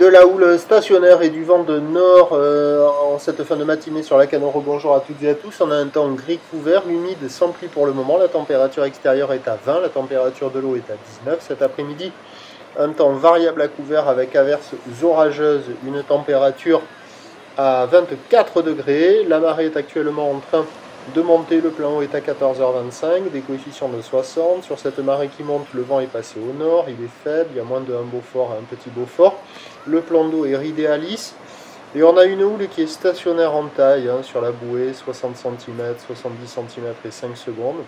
de la houle stationnaire et du vent de nord en cette fin de matinée sur la Canoro. Bonjour à toutes et à tous. On a un temps gris couvert, humide, sans pluie pour le moment. La température extérieure est à 20, la température de l'eau est à 19. Cet après-midi, un temps variable à couvert avec averses orageuses, une température à 24 degrés. La marée est actuellement en train de monter, le plan eau est à 14h25, des coefficients de 60. Sur cette marée qui monte, le vent est passé au nord, il est faible, il y a moins de un Beaufort à un petit Beaufort. Le plan d'eau est ridé à lisse. Et on a une houle qui est stationnaire en taille, sur la bouée, 60 cm, 70 cm et 5 secondes.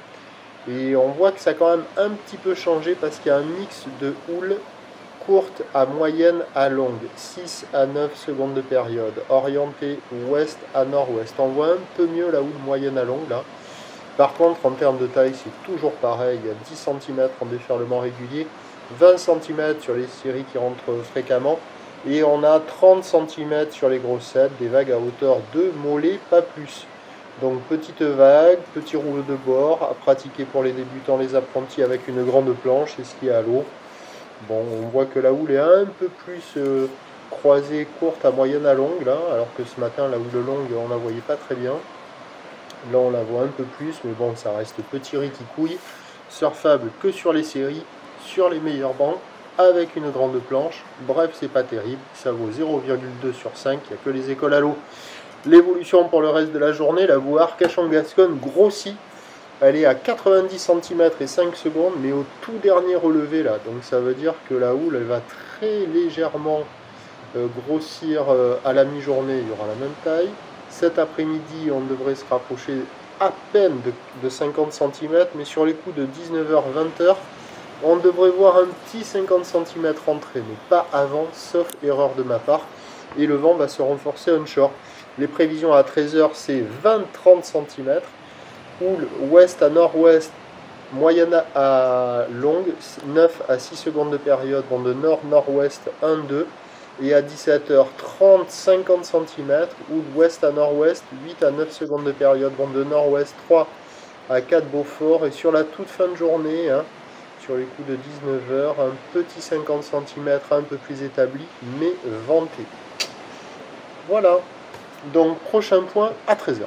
Et on voit que ça a quand même un petit peu changé parce qu'il y a un mix de houle courte à moyenne à longue, 6 à 9 secondes de période, orientée ouest à nord-ouest. On voit un peu mieux la houle moyenne à longue là. Par contre, en termes de taille, c'est toujours pareil, il y a 10 cm en déferlement régulier, 20 cm sur les séries qui rentrent fréquemment, et on a 30 cm sur les grossettes, des vagues à hauteur de mollet, pas plus. Donc petite vague, petit rouleau de bord, à pratiquer pour les débutants, les apprentis avec une grande planche et skier à l'eau. Bon, on voit que la houle est un peu plus croisée, courte à moyenne à longue, là, alors que ce matin, la houle longue, on la voyait pas très bien. Là, on la voit un peu plus, mais bon, ça reste petit riz qui couille. Surfable que sur les séries, sur les meilleurs bancs, avec une grande planche. Bref, c'est pas terrible, ça vaut 0,2 sur 5, il n'y a que les écoles à l'eau. L'évolution pour le reste de la journée, la voie Arcachon-Gascogne grossit. Elle est à 90 cm et 5 secondes, mais au tout dernier relevé là. Donc ça veut dire que la houle, elle va très légèrement grossir à la mi-journée. Il y aura la même taille. Cet après-midi, on devrait se rapprocher à peine de 50 cm, mais sur les coups de 19h-20h, on devrait voir un petit 50 cm rentrer, mais pas avant, sauf erreur de ma part. Et le vent va se renforcer onshore. Les prévisions à 13h, c'est 20-30 cm. Houle ouest à nord-ouest, moyenne à longue, 9 à 6 secondes de période, vent de nord-nord-ouest 1-2, et à 17h 30-50 cm, houle ouest à nord-ouest, 8 à 9 secondes de période, vent de nord-ouest 3 à 4 Beaufort, et sur la toute fin de journée, sur les coups de 19h, un petit 50 cm un peu plus établi, mais venté. Voilà, donc prochain point à 13h.